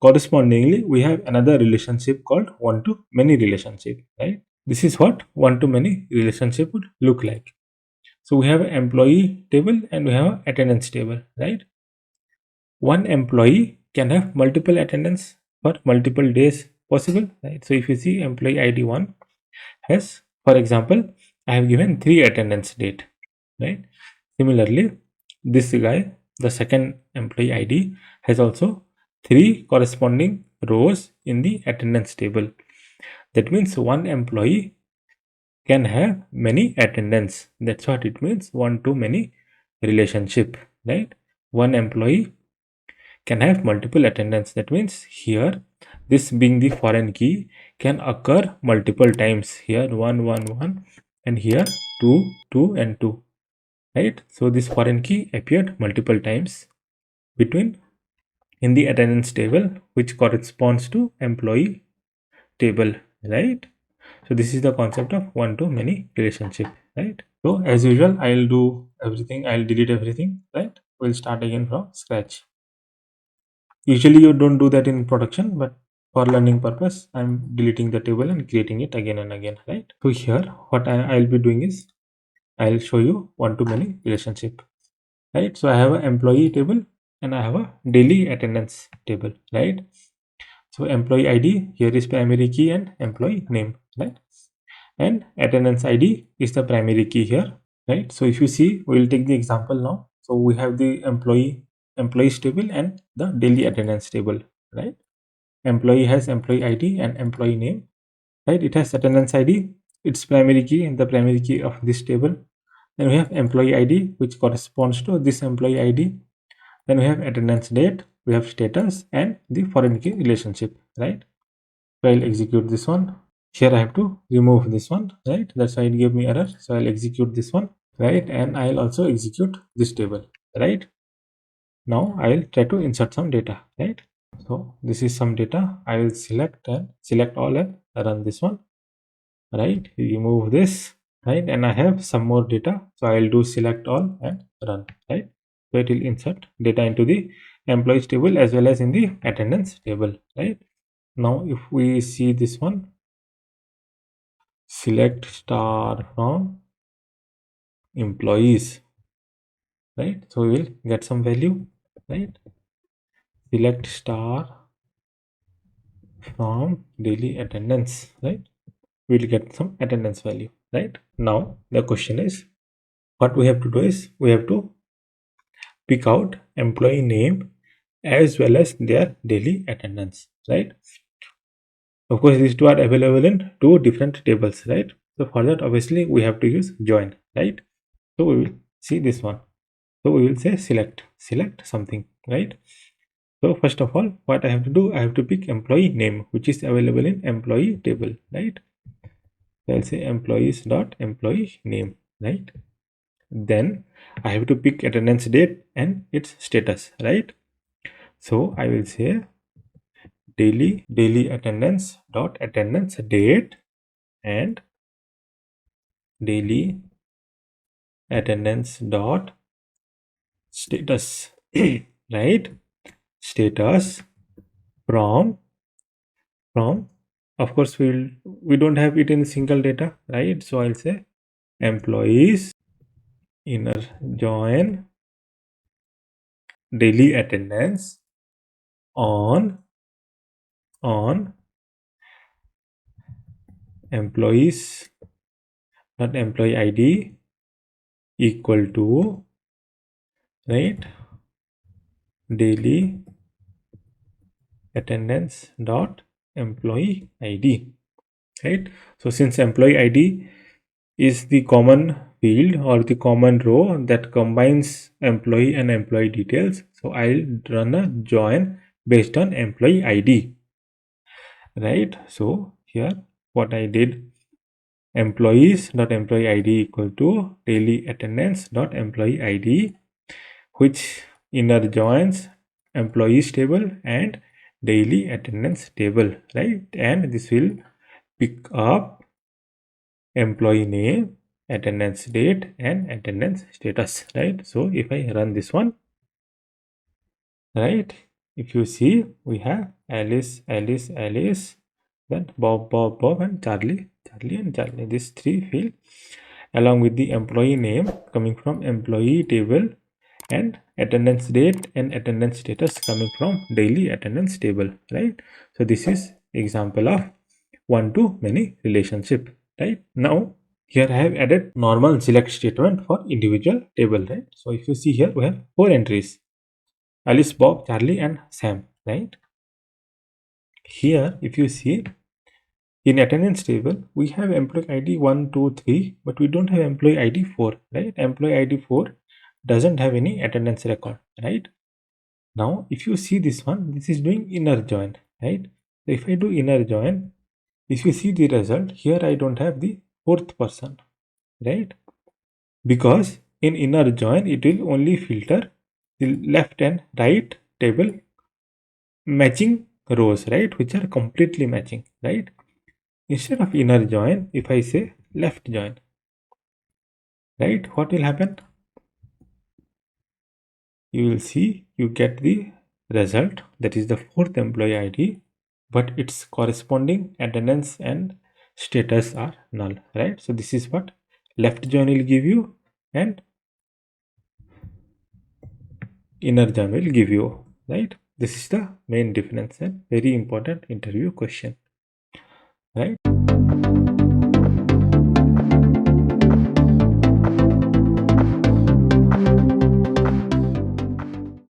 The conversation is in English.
correspondingly we have another relationship called one-to-many relationship, right? This is what one-to-many relationship would look like. So we have an employee table and we have an attendance table, right? One employee can have multiple attendance for multiple days possible, right? So if you see employee ID 1 has, for example, I have given 3 attendance date, right? Similarly, this guy, the second employee ID, has also 3 corresponding rows in the attendance table. That means one employee can have many attendance. That's what it means, one-to-many relationship, right? One employee can have multiple attendance. That means here, this being the foreign key can occur multiple times. Here 1 1 1 and here 2 2 and 2, right? So this foreign key appeared multiple times between in the attendance table, which corresponds to employee table, right? So this is the concept of one-to-many relationship, right? So as usual, I'll do everything, I'll delete everything, right? We'll start again from scratch. Usually you don't do that in production, but for learning purpose, I'm deleting the table and creating it again and again, right? So here, what I'll be doing is, I'll show you one-to-many relationship, right? So I have an employee table and I have a daily attendance table, right? So employee ID, here is primary key and employee name, right? And attendance ID is the primary key here, right? So if you see, we'll take the example now. So we have the employees table and the daily attendance table, right? Employee has employee ID and employee name, right? It has attendance ID, its primary key and the primary key of this table. Then we have employee ID, which corresponds to this employee ID. Then we have attendance date, we have status and the foreign key relationship, right? So I'll execute this one. Here I have to remove this one, right? That's why it gave me error. So I'll execute this one, right? And I'll also execute this table, right? Now I'll try to insert some data, right? So this is some data. I will select all and run this one, right? Remove this, right? And I have some more data. So I'll do select all and run, right? So it will insert data into the employees table as well as in the attendance table, right? Now if we see this one, select star from employees, right? So we will get some value, right? Select star from daily attendance, right? We'll get some attendance value, right? Now the question is, what we have to do is we have to pick out employee name as well as their daily attendance, right? Of course, these two are available in two different tables, right? So for that, obviously, we have to use join, right? So we will see this one. So we will say select something, right? So first of all, what I have to do, I have to pick employee name, which is available in employee table, right? So I'll say employees dot employee name, right? Then I have to pick attendance date and its status, right? So I will say daily attendance dot attendance date and daily attendance dot status, right? Status from of course we don't have it in single data, right? So I'll say employees inner join daily attendance on employees not employee ID equal to, right, daily attendance dot employee ID, right? So since employee ID is the common field or the common row that combines employee and employee details, so I'll run a join based on employee ID, right? So here what I did, employees dot employee ID equal to daily attendance dot employee ID, which inner joins employees table and daily attendance table, right? And this will pick up employee name, attendance date and attendance status, right? So if I run this one, right, if you see, we have Alice, Alice, Alice, then Bob, Bob, Bob, and Charlie, Charlie, and Charlie. These three field along with the employee name coming from employee table and attendance date and attendance status coming from daily attendance table, right? So this is example of one-to-many relationship, right? Now here I have added normal select statement for individual table, right? So if you see here, we have 4 entries: Alice, Bob, Charlie, and Sam, right? Here, if you see, in attendance table, we have employee ID 1, 2, 3, but we don't have employee ID 4, right? Employee ID 4 doesn't have any attendance record, right? Now, if you see this one, this is doing inner join, right? So if I do inner join, if you see the result, here I don't have the fourth person, right? Because in inner join, it will only filter the left and right table matching rows, right? Which are completely matching, right? Instead of inner join, if I say left join, right, what will happen? You will see you get the result, that is the fourth employee ID, but its corresponding attendance and status are null, right? So this is what left join will give you and inner join will give you, right? This is the main difference and very important interview question.